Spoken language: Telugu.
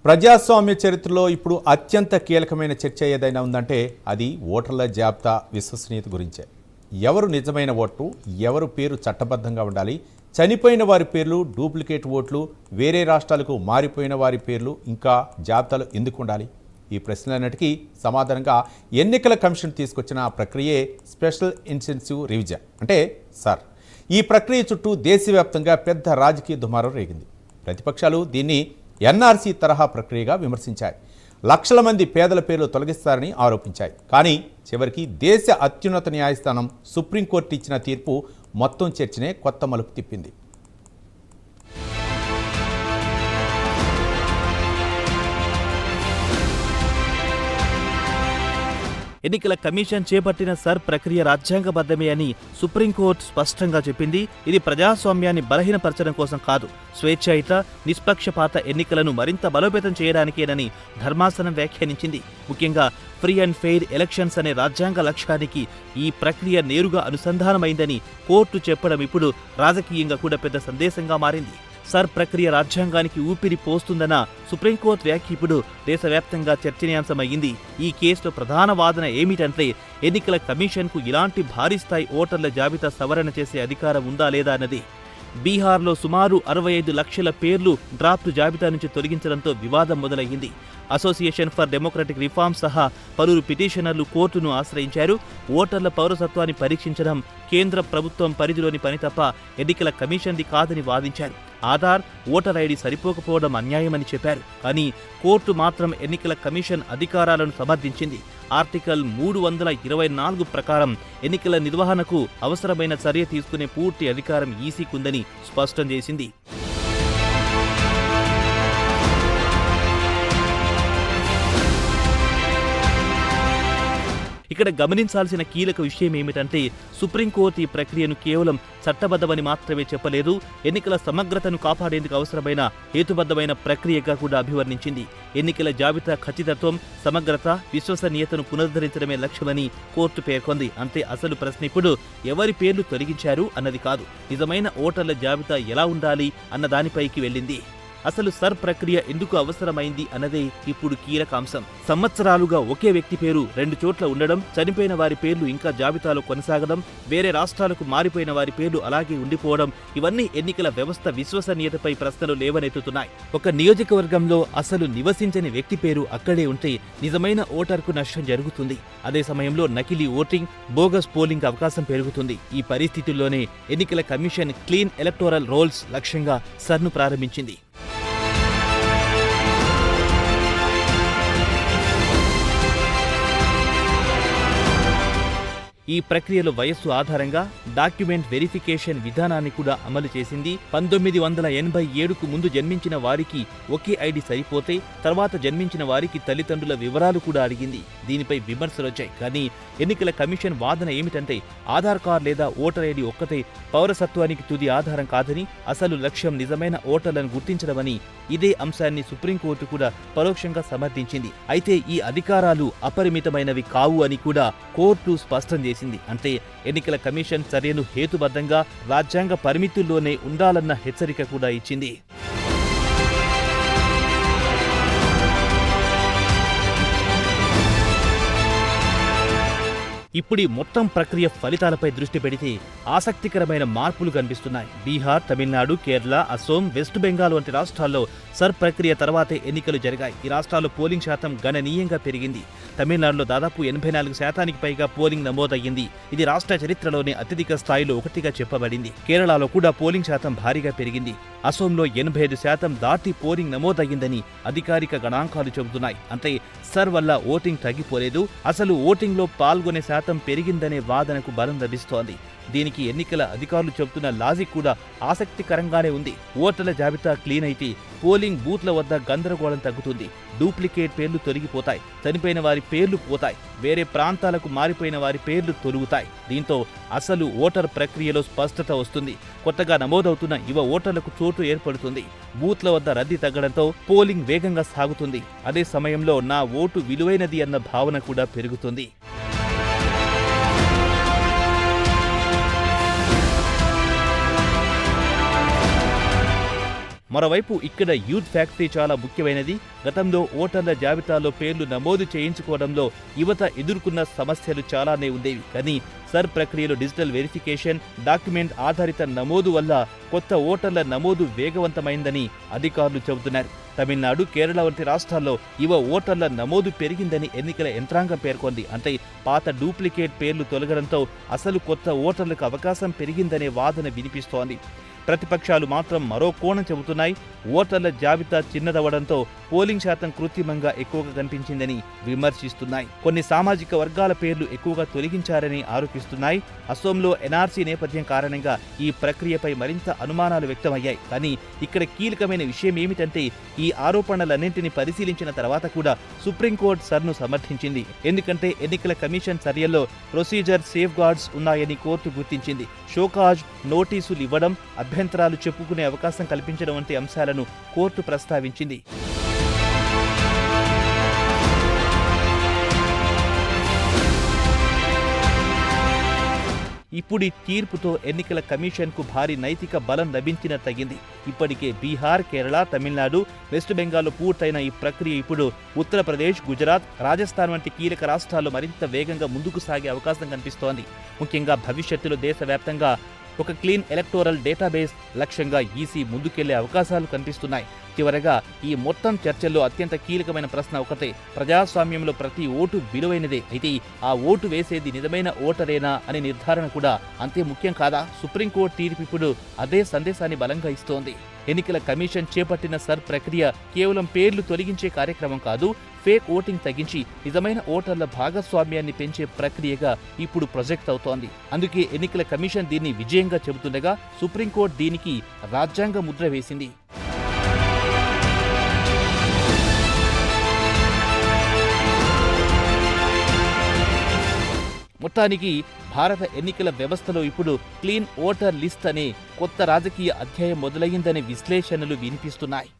ప్రజాస్వామ్య చరిత్రలో ఇప్పుడు అత్యంత కీలకమైన చర్చ ఏదైనా ఉందంటే అది ఓటర్ల జాబితా విశ్వసనీయత గురించే. ఎవరు నిజమైన ఓటు, ఎవరు పేరు చట్టబద్ధంగా ఉండాలి, చనిపోయిన వారి పేర్లు, డూప్లికేట్ ఓట్లు, వేరే రాష్ట్రాలకు మారిపోయిన వారి పేర్లు ఇంకా జాబితాలో ఎందుకు ఉండాలి? ఈ ప్రశ్నలన్నిటికీ సమాధానంగా ఎన్నికల కమిషన్ తీసుకొచ్చిన ప్రక్రియే స్పెషల్ ఇంటెన్సివ్ రివిజన్ అంటే సార్. ఈ ప్రక్రియ చుట్టూ దేశవ్యాప్తంగా పెద్ద రాజకీయ దుమారం రేగింది. ప్రతిపక్షాలు దీన్ని ఎన్ఆర్సీ తరహా ప్రక్రియగా విమర్శించాయి. లక్షల మంది పేదల పేర్లు తొలగిస్తారని ఆరోపించాయి. కానీ చివరికి దేశ అత్యున్నత న్యాయస్థానం సుప్రీంకోర్టు ఇచ్చిన తీర్పు మొత్తం చర్చనే కొత్త మలుపు తిప్పింది. ఎన్నికల కమిషన్ చేపట్టిన సర్ ప్రక్రియ రాజ్యాంగబద్ధమే అని సుప్రీంకోర్టు స్పష్టంగా చెప్పింది. ఇది ప్రజాస్వామ్యాన్ని బలహీనపరచడం కోసం కాదు, స్వేచ్ఛాయుత నిష్పక్షపాత ఎన్నికలను మరింత బలోపేతం చేయడానికేనని ధర్మాసనం వ్యాఖ్యానించింది. ముఖ్యంగా ఫ్రీ అండ్ ఫెయిర్ ఎలక్షన్స్ అనే రాజ్యాంగ లక్ష్యానికి ఈ ప్రక్రియ నేరుగా అనుసంధానమైందని కోర్టు చెప్పడం ఇప్పుడు రాజకీయంగా కూడా పెద్ద సందేశంగా మారింది. సర్ ప్రక్రియ రాజ్యాంగానికి ఊపిరి పోస్తుందన్న సుప్రీంకోర్టు వ్యాఖ్య ఇప్పుడు దేశవ్యాప్తంగా చర్చనీయాంశమైంది. ఈ కేసులో ప్రధాన వాదన ఏమిటంటే ఎన్నికల కమిషన్కు ఇలాంటి భారీ స్థాయి ఓటర్ల జాబితా సవరణ చేసే అధికారం ఉందా లేదా అన్నది. బీహార్లో సుమారు 65 లక్షల పేర్లు డ్రాఫ్ట్ జాబితా నుంచి తొలగించడంతో వివాదం మొదలయ్యింది. అసోసియేషన్ ఫర్ డెమోక్రటిక్ రిఫార్మ్స్ సహా పలువురు పిటిషనర్లు కోర్టును ఆశ్రయించారు. ఓటర్ల పౌరసత్వాన్ని పరీక్షించడం కేంద్ర ప్రభుత్వం పరిధిలోని పని తప్ప ఎన్నికల కమిషన్ది కాదని వాదించారు. ఆధార్, ఓటర్ ఐడి సరిపోకపోవడం అన్యాయమని చెప్పారు. కానీ కోర్టు మాత్రం ఎన్నికల కమిషన్ అధికారాలను సమర్థించింది. ఆర్టికల్ 324 ప్రకారం ఎన్నికల నిర్వహణకు అవసరమైన చర్య తీసుకునే పూర్తి అధికారం ఈసీకుందని స్పష్టం చేసింది. ఇక్కడ గమనించాల్సిన కీలక విషయం ఏమిటంటే సుప్రీంకోర్టు ఈ ప్రక్రియను కేవలం చట్టబద్ధమని మాత్రమే చెప్పలేదు, ఎన్నికల సమగ్రతను కాపాడేందుకు అవసరమైన హేతుబద్ధమైన ప్రక్రియగా కూడా అభివర్ణించింది. ఎన్నికల జాబితా ఖచ్చితత్వం, సమగ్రత, విశ్వసనీయతను పునరుద్ధరించడమే లక్ష్యమని కోర్టు పేర్కొంది. అంతే అసలు ప్రశ్న ఇప్పుడు ఎవరి పేర్లు తొలగించారు అన్నది కాదు, నిజమైన ఓటర్ల జాబితా ఎలా ఉండాలి అన్న దానిపైకి వెళ్ళింది. అసలు సర్ ప్రక్రియ ఎందుకు అవసరమైంది అన్నదే ఇప్పుడు కీలక అంశం. సంవత్సరాలుగా ఒకే వ్యక్తి పేరు 2 చోట్ల ఉండడం, చనిపోయిన వారి పేర్లు ఇంకా జాబితాలో కొనసాగడం, వేరే రాష్ట్రాలకు మారిపోయిన వారి పేర్లు అలాగే ఉండిపోవడం, ఇవన్నీ ఎన్నికల వ్యవస్థ విశ్వసనీయతపై ప్రశ్నలు లేవనెత్తుతున్నాయి. ఒక నియోజకవర్గంలో అసలు నివసించని వ్యక్తి పేరు అక్కడే ఉంటే నిజమైన ఓటర్కు నష్టం జరుగుతుంది. అదే సమయంలో నకిలీ ఓటింగ్, బోగస్ పోలింగ్ అవకాశం పెరుగుతుంది. ఈ పరిస్థితుల్లోనే ఎన్నికల కమిషన్ క్లీన్ ఎలక్టోరల్ రోల్స్ లక్ష్యంగా సర్ను ప్రారంభించింది. ఈ ప్రక్రియలో వయస్సు ఆధారంగా డాక్యుమెంట్ వెరిఫికేషన్ విధానాన్ని కూడా అమలు చేసింది. 1987కు ముందు జన్మించిన వారికి ఒకే ఐడి సరిపోతే తర్వాత జన్మించిన వారికి తల్లిదండ్రుల వివరాలు కూడా అడిగింది. దీనిపై విమర్శలొచ్చాయి. కానీ ఎన్నికల కమిషన్ వాదన ఏమిటంటే ఆధార్ కార్డు లేదా ఓటర్ ఐడి ఒక్కటే పౌరసత్వానికి తుది ఆధారం కాదని, అసలు లక్ష్యం నిజమైన ఓటర్లను గుర్తించడమని. ఇదే అంశాన్ని సుప్రీంకోర్టు కూడా పరోక్షంగా సమర్థించింది. అయితే ఈ అధికారాలు అపరిమితమైనవి కావు అని కూడా కోర్టు స్పష్టం చేసింది. అంటే ఎన్నికల కమిషన్ చర్యలు హేతుబద్ధంగా రాజ్యాంగ పరిమితుల్లోనే ఉండాలన్న హెచ్చరిక కూడా ఇచ్చింది. ఇప్పుడు ఈ మొత్తం ప్రక్రియ ఫలితాలపై దృష్టి పెడితే ఆసక్తికరమైన మార్పులు కనిపిస్తున్నాయి. బీహార్, తమిళనాడు, కేరళ, అసోం, వెస్ట్ బెంగాల్ వంటి రాష్ట్రాల్లో సర్ ప్రక్రియ తర్వాతే ఎన్నికలు జరిగాయి. ఈ రాష్ట్రాల్లో పోలింగ్ శాతం గణనీయంగా పెరిగింది. తమిళనాడులో దాదాపు 84% పైగా పోలింగ్ నమోదయ్యింది. ఇది రాష్ట్ర చరిత్రలోనే అత్యధిక స్థాయిలో ఒకటిగా చెప్పబడింది. కేరళలో కూడా పోలింగ్ శాతం భారీగా పెరిగింది. అసోంలో 85% దాటి పోలింగ్ నమోదయ్యిందని అధికారిక గణాంకాలు చెబుతున్నాయి. అంటే సర్ వల్ల ఓటింగ్ తగ్గిపోలేదు, అసలు ఓటింగ్లో పాల్గొనే శాతం పెరిగిందనే వాదనకు బలం లభిస్తోంది. దీనికి ఎన్నికల అధికారులు చెబుతున్న లాజిక్ కూడా ఆసక్తికరంగానే ఉంది. ఓటర్ల జాబితా క్లీన్ అయితే పోలింగ్ బూత్ల వద్ద గందరగోళం తగ్గుతుంది, డూప్లికేట్ పేర్లు తొలగిపోతాయి, చనిపోయిన వారి పేర్లు పోతాయి, వేరే ప్రాంతాలకు మారిపోయిన వారి పేర్లు తొలుగుతాయి. దీంతో అసలు ఓటర్ ప్రక్రియలో స్పష్టత వస్తుంది. కొత్తగా నమోదవుతున్న యువ ఓటర్లకు చోటు ఏర్పడుతుంది. బూత్ల వద్ద రద్దీ తగ్గడంతో పోలింగ్ వేగంగా సాగుతుంది. అదే సమయంలో నా ఓటు విలువైనది అన్న భావన కూడా పెరుగుతుంది. మరోవైపు ఇక్కడ యూత్ ఫ్యాక్టరీ చాలా ముఖ్యమైనది. గతంలో ఓటర్ల జాబితాలో పేర్లు నమోదు చేయించుకోవడంలో యువత ఎదుర్కొన్న సమస్యలు చాలానే ఉండేవి. కానీ సర్ ప్రక్రియలో డిజిటల్ వెరిఫికేషన్, డాక్యుమెంట్ ఆధారిత నమోదు వల్ల కొత్త ఓటర్ల నమోదు వేగవంతమైందని అధికారులు చెబుతున్నారు. తమిళనాడు, కేరళ వంటి రాష్ట్రాల్లో యువ ఓటర్ల నమోదు పెరిగిందని ఎన్నికల యంత్రాంగం పేర్కొంది. అంటే పాత డూప్లికేట్ పేర్లు తొలగడంతో అసలు కొత్త ఓటర్లకు అవకాశం పెరిగిందనే వాదన వినిపిస్తోంది. ప్రతిపక్షాలు మాత్రం మరో కోణం చెబుతున్నాయి. ఓటర్ల జాబితా చిన్నదవడంతో పోలింగ్ శాతం కృత్రిమంగా ఎక్కువగా కనిపించిందని విమర్శిస్తున్నాయి. కొన్ని సామాజిక వర్గాల పేర్లు ఎక్కువగా తొలగించారని ఆరోపిస్తున్నాయి. అసోంలో ఎన్ఆర్సీ నేపథ్యం కారణంగా ఈ ప్రక్రియపై మరింత అనుమానాలు వ్యక్తమయ్యాయి. కానీ ఇక్కడ కీలకమైన విషయం ఏమిటంటే ఈ ఆరోపణలన్నింటినీ పరిశీలించిన తర్వాత కూడా సుప్రీంకోర్టు సర్ను సమర్థించింది. ఎందుకంటే ఎన్నికల కమిషన్ చర్యల్లో ప్రొసీజర్ సేఫ్ గార్డ్స్ ఉన్నాయని కోర్టు గుర్తించింది. షోకాజ్ నోటీసులు ఇవ్వడం, అభ్యంతరాలు చెప్పుకునే అవకాశం కల్పించడం వంటి అంశాలను కోర్టు ప్రస్తావించింది. ఇప్పుడు ఈ తీర్పుతో ఎన్నికల కమిషన్కు భారీ నైతిక బలం లభించినట్టయింది. ఇప్పటికే బీహార్, కేరళ, తమిళనాడు, వెస్ట్ బెంగాల్లో పూర్తయిన ఈ ప్రక్రియ ఇప్పుడు ఉత్తరప్రదేశ్, గుజరాత్, రాజస్థాన్ వంటి కీలక రాష్ట్రాల్లో మరింత వేగంగా ముందుకు సాగే అవకాశం కనిపిస్తోంది. ముఖ్యంగా భవిష్యత్తులో దేశవ్యాప్తంగా ఒక క్లీన్ ఎలక్టోరల్ డేటాబేస్ లక్ష్యంగా ఈసీ ముందుకెళ్లే అవకాశాలు కనిపిస్తున్నాయి. చివరగా ఈ మొత్తం చర్చల్లో అత్యంత కీలకమైన ప్రశ్న ఒకటే: ప్రజాస్వామ్యంలో ప్రతి ఓటు విలువైనదే. అయితే ఆ ఓటు వేసేది నిజమైన ఓటరేనా అనే నిర్ధారణ కూడా అంతే ముఖ్యం కాదా? సుప్రీంకోర్టు తీర్పు ఇప్పుడు అదే సందేశాన్ని బలంగా ఇస్తోంది. ఎన్నికల కమిషన్ చేపట్టిన సర్ ప్రక్రియ కేవలం పేర్లు తొలగించే కార్యక్రమం కాదు, ఫేక్ ఓటింగ్ తగ్గించి నిజమైన ఓటర్ల భాగస్వామ్యాన్ని పెంచే ప్రక్రియగా ఇప్పుడు ప్రొజెక్ట్ అవుతోంది. అందుకే ఎన్నికల కమిషన్ దీన్ని విజయంగా చెబుతుండగా సుప్రీంకోర్టు దీనికి రాజ్యాంగ ముద్ర వేసింది. మొత్తానికి భారత ఎన్నికల వ్యవస్థలో ఇప్పుడు క్లీన్ ఓటర్ లిస్ట్ అనే కొత్త రాజకీయ అధ్యాయం మొదలయ్యిందనే విశ్లేషణలు వినిపిస్తున్నాయి.